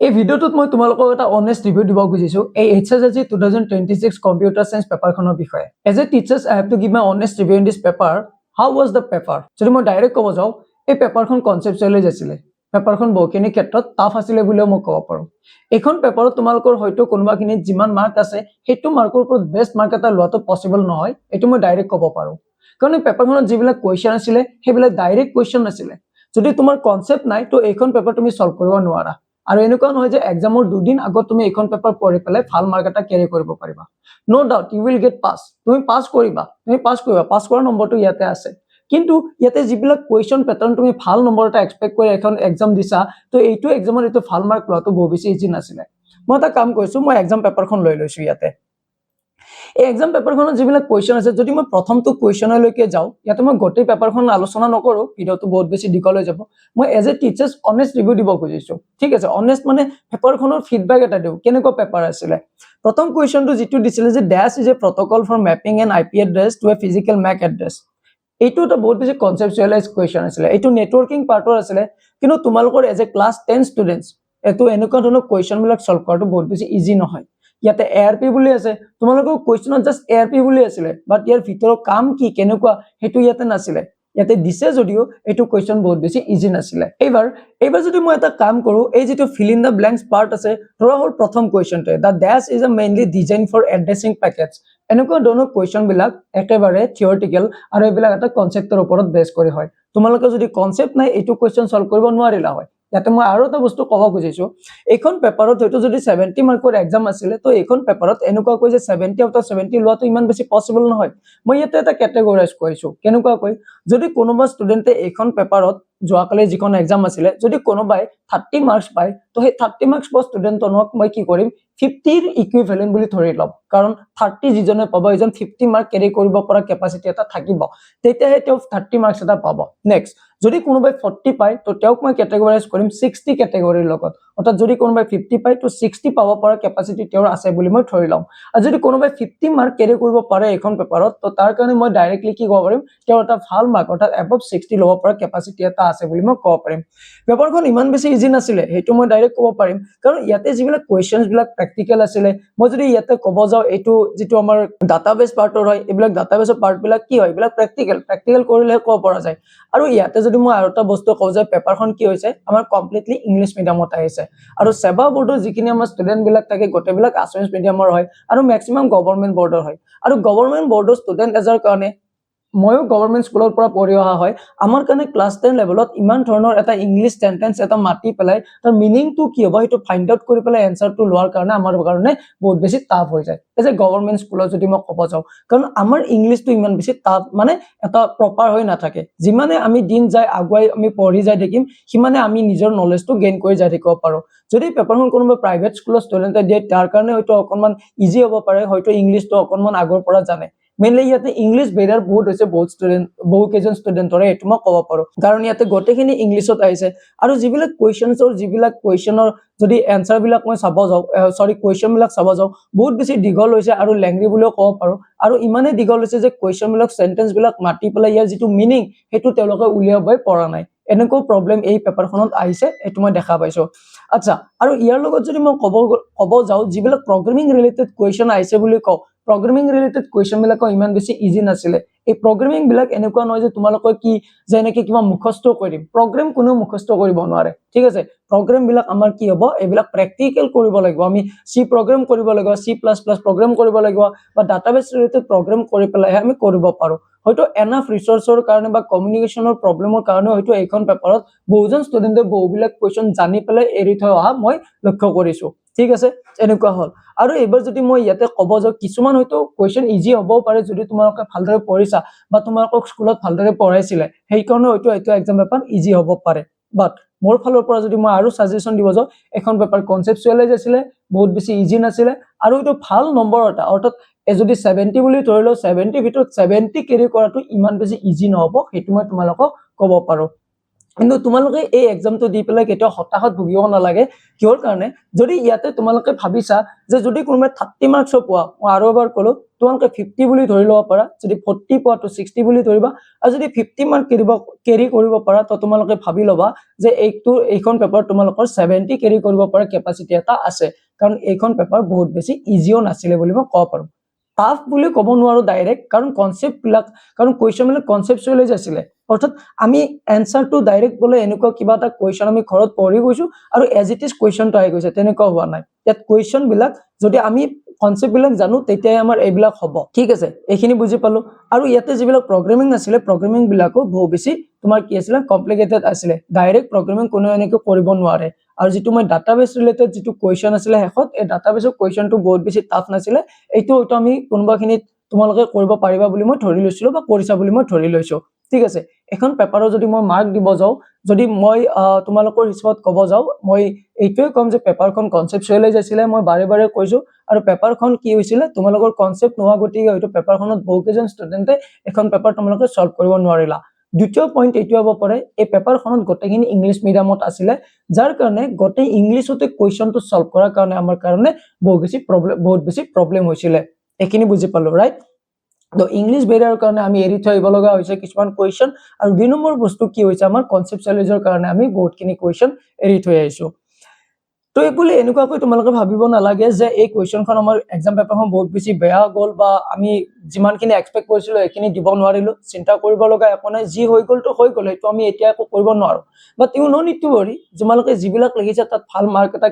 এই ভিডিওটোত মই তোমালোকক এটা অনেষ্ট ৰিভিউ দিব খুজিছো এই HSLC 2026 কম্পিউটাৰ সায়েন্স পেপাৰখনৰ বিষয়ে as a teachers I have to give my honest review in this paper how was the paper যদি মই ডাইৰেক্ট ক'ব যাওঁ এই পেপাৰখন কনসেপচুৱেলাইজ আছিল পেপাৰখন বহুখিনি ক্ষেত্ৰত টাফ আছিল বুলিও মই ক'ব পাৰো এখন পেপাৰত তোমালোকৰ হয়তো কোনোবাখিনি যিমান মাৰ্ক আছে সেইটো মাৰ্কৰ ওপৰত বেষ্ট মাৰ্ক এটা লোৱাটো পসিবল নহয় এটো মই ডাইৰেক্ট ক'ব পাৰো কাৰণ এই পেপাৰখনত যিবিলাক কোৱেশ্চন আছিল সেইবিলাক ডাইৰেক্ট কোৱেশ্চন আছিল যদি তোমাৰ কনসেপ্ট নাই তো এইখন পেপাৰ তুমি সলভ কৰিব নোৱাৰা আৰু এনেকুৱা নহয় যে এক্সামৰ দুদিন আগত তুমি এখন পেপাৰ পঢ়ি পেলাই ভাল মাৰ্ক এটা ক্যাৰি কৰিব পাৰিবা no doubt you will get pass তুমি পাস কৰিবা পাস কৰাৰ নম্বৰটো ইয়াতে আছে কিন্তু ইয়াতে যিবিলাক কোৱেশ্চন প্যাটাৰ্ন তুমি ভাল নম্বৰ এটা এক্সপেক্ট কৰি এখন এক্সাম দিছা তো এইটো এক্সামৰ এইটো ভাল মাৰ্ক লোৱাটো বহু বেছি ইজি নাছিলে মই এটা কাম কৰিছো মই এক্সাম পেপাৰখন লৈ লৈছো ইয়াতে এই এক্সাম পেপাৰখনত যিবিলাক কোৱেশ্চন আছে যদি মই প্ৰথমটো কোৱেশ্চনলৈকে যাও ইয়াতে মই গোটেই পেপাৰখন আলোচনা নকৰো ভিডিওটো বহুত বেছি দীঘল হৈ যাব মই as a teachers honest review দিব খুজিছো ঠিক আছে অনেষ্ট মানে পেপাৰখনৰ ফিডব্যাক এটা দিও কেনেকুৱা পেপাৰ আছিল প্ৰথম কোৱেশ্চনটো যেটো দিছিল যে dash is a protocol for mapping an IP address to a physical MAC address এইটো এটা বহুত বেছি কনসেপচুৱেলাইজ কোৱেশ্চন আছিল এইটো নেটৱৰ্কিং পাৰ্টৰ আছিল কিন্তু তোমালোকৰ এজ এ ক্লাস 10 ষ্টুডেন্টস এটো এনেকুৱা ধৰণৰ কোৱেশ্চন বিলাক সলভ কৰাটো বহুত বেছি ইজি নহয় ইয়াতে ARP বুলি আছে তোমালোকৰ কোৱেশ্চনত জাস্ট ARP বুলি আছিল বাট ইয়াৰ ভিতৰৰ কাম কি কেনেকুৱা হেতু ইয়াতে নাছিল ইয়াতে দিছে যদিও এটো কোৱেশ্চন বহুত বেছি ইজি নাছিল এইবাৰ যদি মই এটা কাম কৰো এই যেটো fill in the blanks part আছে ধৰা হল প্ৰথম কোৱেশ্চনটো the dash is uh mainly design for addressing packets এনেকুৱা ধৰণৰ কোৱেশ্চন বিলাক একেবাৰে থিওৰিটিক্যাল আৰু এইবিলাক এটা কনসেপ্টৰ ওপৰত বেস কৰি হয় তোমালোকে যদি কনসেপ্ট নাই এটো কোৱেশ্চন সলভ কৰিব নোৱাৰিলা হয় ইয়াতে মই আৰু এটা বস্তু ক'ব খুজিছো এখন পেপাৰত হয়তো যদি 70 মাৰ্কৰ এক্সাম আছিল তো এখন পেপাৰত এনেকুৱা কৈ যে 70 আউট অফ 70 লোৱাটো ইমান বেছি পসিবল নহয় মই ইয়াতে এটা ক্যাটেগৰাইজ কৰিছো কেনেকুৱা কৈ যদি কোনোবা ষ্টুডেন্টে এখন পেপাৰত যোৱাকালে যিখন এক্সাম আছিল যদি কোনোবাই 30 মাৰ্কস পায় তো সেই 30 মাৰ্কস পৰ ষ্টুডেন্টনক মই কি কৰিম 50 ৰ ইকুইভ্যালেন্ট বুলি ধৰি লম কাৰণ 30 যিজনে পাব এজন 50 মাৰ্ক ক্যাৰি কৰিব পৰা ক্যাপাসিটি এটা থাকিব তেতিয়াহে তেওঁ 30 মাৰ্কস এটা পাব নেক্সট যদি কোনোবাই 40 পায় তো তেওঁক মই ক্যাটেগৰাইজ কৰিম 60 ক্যাটেগৰীৰ লগত অৰ্থাৎ যদি কোনোবাই 50 পায় তো 60 পাব পৰা ক্যাপাসিটি তেওঁৰ আছে বুলি মই ধৰি লম আৰু যদি কোনোবাই 50 মাৰ্ক ক্যাৰি কৰিব পাৰে এখন পেপাৰত তো তাৰ কাৰণে মই ডাইৰেক্টলি কি ক'ব পাৰিম তেওঁৰ এটা ভাল মাৰ্ক অৰ্থাৎ এবভ 60 ল'ব পৰা ক্যাপাসিটি এটা আছে বুলি মই ক'ব পাৰিম পেপাৰখন ইমান বেছি ইজি নাছিল হেতু মই ডাইৰেক্ট ক'ব পাৰিম কাৰণ ইয়াতে যিবিলাক কোৱেশ্চনস বিলাক প্ৰ্যাকটিক্যাল আছিল মই যদি ইয়াতে ক'ব যাও এটো যেটো আমাৰ ডাটাবেস পাৰ্টৰ হয় এইবিলাক ডাটাবেসৰ পাৰ্ট বিলাক কি হয় এইবিলাক প্ৰ্যাকটিক্যাল কৰিলে ক'ব পৰা যায় আৰু ইয়াতে যদি মই আৰু এটা বস্তু কওঁ যে পেপাৰখন কি হৈছে আমাৰ কমপ্লিটলি ইংলিশ মিডিয়ামত আহিছে আৰু সেবা বোৰ্ডৰ যিখিনি আমাৰ ষ্টুডেন্ট বিলাক থাকে গোটেইবিলাক আসামিজ মিডিয়ামৰ হয় আৰু ম্যাক্সিমাম গভৰ্ণমেন্ট বোৰ্ডৰ হয় আৰু গভৰ্ণমেন্ট বোৰ্ডৰ ষ্টুডেন্ট এজৰ কাৰণে ময়ো গভৰ্ণমেন্ট স্কুলৰ পৰা পঢ়ি অহা হয় আমাৰ কাৰণে ক্লাস 10 লেভেলত ইমান ধৰণৰ এটা ইংলিশ সেন্টেন্স এটা মাতি পেলাই তাৰ মিনিংটো কি হ'ব হেতু ফাইন্ড আউট কৰি পেলাই এনসাৰটো লোৱাৰ কাৰণে আমাৰ কাৰণে বহুত বেছি টাফ হৈ যায় এজ এ গভৰ্ণমেন্ট স্কুলত যদি মই ক'ব যাওঁ কাৰণ আমাৰ ইংলিশটো ইমান বেছি টাফ মানে এটা প্ৰপাৰ হৈ নাথাকে যিমানে আমি দিন যায় আগুৱাই আমি পঢ়ি যাই দেখিম সিমানে আমি নিজৰ নলেজটো গেইন কৰি যাই থাকিব পাৰো যদি পেপাৰখন কোনোবা প্ৰাইভেট স্কুলৰ ষ্টুডেন্টে দিয়ে তাৰ কাৰণে হয়তো অকনমান ইজি হ'ব পাৰে হয়তো ইংলিশটো অকনমান আগৰ পৰা জানে মেইনলি ইয়াতে ইংলিশ বেৰিয়াৰ বহুত হৈছে বহুত কেজন ষ্টুডেন্টৰে এটো মই ক'ব পাৰো কাৰণ ইয়াতে গোটেইখিনি ইংলিশত আহিছে আৰু যিবিলাক কোৱেশ্চনৰ যদি এনসাৰ বিলাক মই চাব যাও কোৱেশ্চন বিলাক চাব যাও বহুত বেছি দীঘল হৈছে আৰু লেংৰি বুলিও ক'ব পাৰো আৰু ইমানে দীঘল হৈছে যে কোৱেশ্চন বিলাক সেন্টেন্স বিলাক মাতি পেলাই ইয়াৰ যেটো মিনিং হেতু তেওঁলোকে উলিয়াবই পৰা নাই এনেকো প্ৰবলেম এই পেপাৰখনত আহিছে এটো মই দেখা পাইছো আচ্ছা আৰু ইয়াৰ লগত যদি মই ক'ব যাও যিবিলাক প্ৰগ্ৰামিং ৰিলেটেড কোৱেশ্চন আহিছে বুলি কও প্ৰগ্ৰামিং ৰিলেটেড কোৱেশ্চন বিলাক ইমান বেছি ইজি নাছিল এই প্ৰগ্ৰামিং বিলাক এনেকুৱা নহয় যে তোমালোকৰ কি যেনেকৈ কিবা মুখস্থ কৰিম প্ৰগ্ৰাম কোনো মুখস্থ কৰিব নোৱাৰে ঠিক আছে প্ৰগ্ৰাম বিলাক আমাৰ কি হ'ব এইবিলাক প্ৰ্যাকটিক্যাল কৰিব লাগিব আমি সি প্ৰগ্ৰাম কৰিব লাগিব C++ প্ৰগ্ৰাম কৰিব লাগিব বা ডাটাবেস ৰিলেটেড প্ৰগ্ৰাম কৰি পেলাই আমি কৰিব পাৰো হয়তো এনাফ ৰিসোৰ্সৰ কাৰণে বা কমিউনিকেশনৰ প্ৰবলেমৰ কাৰণে হয়তো এইখন পেপাৰত বহুজন ষ্টুডেন্টে বহুবিলাক কোৱেশ্চন জানি পেলাই এৰি থৈ অহা মই লক্ষ্য কৰিছো ঠিক আছে এনেকুৱা হল আৰু এবাৰ যদি মই ইয়াতে ক'ব যাও কিছুমান হয়তো কোৱেশ্চন ইজি হ'ব পাৰে যদি তোমালোকে ভালদৰে পঢ়িছা বা তোমালোকক স্কুলত ভালদৰে পঢ়াইছিলে সেই কাৰণে হয়তো এইটো এক্সাম পেপাৰ ইজি হ'ব পাৰে বাট মোৰ ফালৰ পৰা যদি মই আৰু সাজেশন দিব যাও এখন পেপাৰ কনসেপচুৱেলাইজ আছিল বহুত বেছি ইজি নাছিল আৰু এটো ভাল নম্বৰ এটা অৰ্থাৎ যদি 70 বুলি ধৰি লও 70 ভিতৰত 70 ক্যাৰি কৰাটো ইমান বেছি ইজি নহব হেতু মই তোমালোকক ক'ব পাৰো কিন্তু তোমালোকে এই এক্সামটো দি পেলাই কেতিয়াও হতাশত ভুগিব নালাগে কিহৰ কাৰণে যদি ইয়াতে তোমালোকে ভাবিছা যে যদি কোনোবাই 30 মাৰ্কছৰ পোৱা মই আৰু এবাৰ ক'লো তোমালোকে 50 বুলি ধৰি ল'ব পাৰা যদি 40 পোৱা তো 60 বুলি ধৰিবা আৰু যদি 50 মাৰ্ক কেৰি কৰিব পাৰা তো তোমালোকে ভাবি ল'বা যে এইখন পেপাৰ তোমালোকৰ 70 কেৰি কৰিব পৰা কেপাচিটি এটা আছে কাৰণ এইখন পেপাৰ বহুত বেছি ইজিও নাছিলে বুলি মই ক'ব পাৰো টাফ বুলি ক'ব নোৱাৰো ডাইৰেক্ট কাৰণ কনসেপ্ট বিলাক কাৰণ কোৱেশ্চন বিলাক কনসেপচুৱেলাইজ আছিলে অৰ্থাৎ আমি এনসাৰটো ডাইৰেক্ট বলে এনেকুৱা কিবা এটা কোৱেশ্চন আমি ঘৰত পঢ়ি গৈছো আৰু এজ ইট ইজ কোৱেশ্চনটো আহি গৈছে তেনেকুৱা হোৱা নাই ইয়াত কোৱেশ্চন বিলাক যদি আমি কনসেপ্ট বিলাক জানো তেতিয়াই আমাৰ এইবিলাক হ'ব ঠিক আছে এইখিনি বুজি পালো আৰু ইয়াতে যিবিলাক প্ৰগ্ৰামিং আছিলে প্ৰগ্ৰামিং বিলাকো বহু বেছি তোমাৰ কি আছিলে কমপ্লিকেটেড আছিলে ডাইৰেক্ট প্ৰগ্ৰামিং কোনো এনেকৈ কৰিব নোৱাৰে আৰু যেটো মই ডাটাবেস ৰিলেটেড যেটো কোৱেশ্চন আছিলে হেকত এই ডাটাবেসৰ কোৱেশ্চনটো বহুত বেছি টাফ নাছিলে এইটো আমি কোনবাখিনিত তোমালোকে কৰিব পাৰিবা বুলি মই ধৰি লৈছিলো বা কৰিছা বুলি মই ধৰি লৈছো ঠিক আছে এখন পেপাৰৰ যদি মই মাৰ্ক দিব যাও যদি মই তোমালোকৰ হিচাপত ক'ব যাও মই এইটোৱে কম যে পেপাৰখন কনসেপচুৱেলাইজ আছিলে মই বাৰে বাৰে কৈছো আৰু পেপাৰখন কি হৈছিলে তোমালোকৰ কনসেপ্ট নোৱা গতিকে হয়তো পেপাৰখনত বহুকেজন ষ্টুডেন্টে এখন পেপাৰ তোমালোকে সলভ কৰিব নোৱাৰিলা দ্বিতীয় পইণ্ট এইটো হ'ব পাৰে এই পেপাৰখনত গটেখিনি ইংলিশ মিডিয়ামত আছিলে যাৰ কাৰণে গটে ইংলিশতে কোৱেশ্চনটো সলভ কৰাৰ কাৰণে আমাৰ কাৰণে বহুত বেছি প্ৰবলেম হৈছিল এখিনি বুজি পালো ৰাইট তো ইংলিশ বেৰিয়াৰ কাৰণে আমি এৰি থৈ লগা হৈছে কিছুমান কোৱেশ্চন আৰু দুই নম্বৰ বস্তু কি হৈছে আমাৰ কনসেপচুৱেলাইজৰ কাৰণে আমি বহুতখিনি কোৱেশ্চন এৰি থৈ আহিছো তো এইবুলি এনেকুৱাকৈ তোমালোকে ভাবিব নালাগে যে এই কোৱেশ্চনখন আমাৰ এক্সাম পেপাৰখন বহুত বেছি বেয়া গ'ল বা আমি যিমানখিনি এক্সপেক্ট কৰিছিলো এখিনি দিব নোৱাৰিলো চিন্তা কৰিব লগা একো নাই যি হৈ গ'ল তো হৈ গ'ল এইটো আমি এতিয়া একো কৰিব নোৱাৰো but you no need to worry যিমানলৈকে যিবিলাক লিখিছে তাত ভাল মাৰ্ক এটা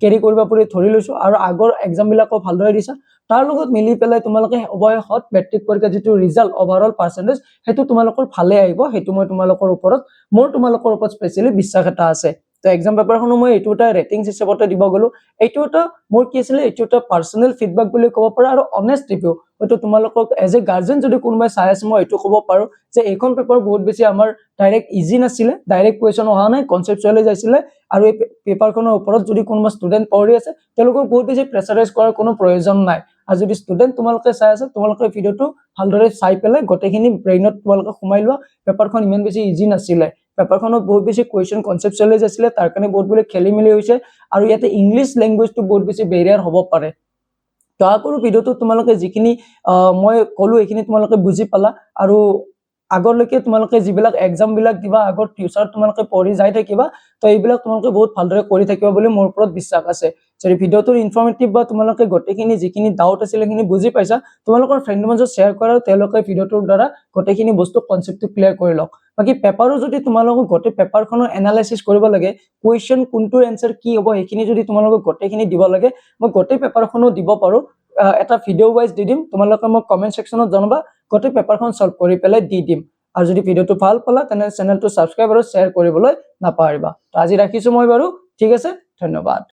কেৰি কৰিবা বুলি ধৰি লৈছো আৰু আগৰ এক্সাম বিলাকো ভালদৰে দিছা তাৰ লগত মিলি পেলাই তোমালোকে অবয়সত মেট্ৰিক পৰীক্ষা যেটো ৰিজাল্ট ওভাৰঅল পাৰ্সেন্টেজ হেতু তোমালোকৰ ভালে আহিব হেতু মই তোমালোকৰ ওপৰত মোৰ তোমালোকৰ ওপৰত স্পেশালি বিশ্বাস এটা আছে তো এক্সাম পেপাৰখনো মই এইটো এটা ৰেটিং হিচাপতে দিব গলো এইটো এটা মোৰ কি আছিল এইটো এটা পাৰ্সোনাল ফিডব্যাক বুলি ক'ব পাৰা আৰু অনেষ্ট ৰিভিউ হয়তো তোমালোকক এজ এ গাৰ্জেন যদি কোনোবাই চাই আছে মই এইটো ক'ব পাৰো যে এইখন পেপাৰ বহুত বেছি আমাৰ ডাইৰেক্ট ইজি নাছিলে ডাইৰেক্ট কোৱেশ্চন অহা নাই কনসেপচুৱেলাইজ আছিলে আৰু এই পেপাৰখনৰ ওপৰত যদি কোনোবা ষ্টুডেন্ট পঢ়ি আছে তেওঁলোকক বহুত বেছি প্ৰেছাৰাইজ কৰাৰ কোনো প্ৰয়োজন নাই আৰু যদি ষ্টুডেন্ট তোমালোকে চাই আছে তোমালোকে ভিডিওটো ভালদৰে চাই পেলাই গটেখিনি ব্ৰেইনত তোমালোকে সোমাই লোৱা পেপাৰখন ইমান বেছি ইজি নাছিলে পেপাৰখনত বহুত বেছি কোৱেশ্চন কনসেপচুৱেলাইজ আছিলে তাৰ কাৰণে বহুত বেছি খেলিমেলি হৈছে আৰু ইয়াতে ইংলিশ ল্যাঙ্গুৱেজটো বহুত বেছি বেৰিয়াৰ হ'ব পাৰে তো আকৰো ভিডিওটো তোমালোকে যিখিনি মই কলো এইখিনি তোমালোকে বুজি পালা আৰু আগলৈকে তোমালোকে যিবিলাক এক্সাম বিলাক দিবা আগৰ ফিউচাৰ তোমালোকে পঢ়ি যাই থাকিবা তো এইবিলাক তোমালোকে বহুত ভালদৰে কৰি থাকিবা বুলি মোৰ ওপৰত বিশ্বাস আছে যদি ভিডিওটোৰ ইনফৰমেটিভ বা তোমালোকে গটেখিনি যিখিনি ডাউট আছিল সেইখিনি বুজি পাইছা তোমালোকৰ ফ্ৰেণ্ডৰ মাজত শেয়াৰ কৰা তেওঁলোকে ভিডিওটোৰ দ্বাৰা গটেখিনি বস্তু কনসেপ্টটো ক্লিয়াৰ কৰি লওক বাকি পেপাৰো যদি তোমালোকে গটে পেপাৰখনৰ এনালাইসিস কৰিব লাগে কোৱেশ্চন কোনটোৰ এনসাৰ কি হ'ব সেইখিনি যদি তোমালোকে গটেখিনি দিব লাগে মই গটে পেপাৰখনো দিব পাৰো এটা ভিডিও ওয়াইজ দি দিম তোমালোকে মোক কমেন্ট সেকশনত জনাবা গটে পেপাৰখন সলভ কৰি পেলাই দি দিম আৰু যদি ভিডিওটো ভাল পালা তেনে চেনেলটো সাবস্ক্ৰাইব আৰু শেয়াৰ কৰিবলৈ নাপাহৰিবা তো আজি ৰাখিছো মই বাৰু ঠিক আছে ধন্যবাদ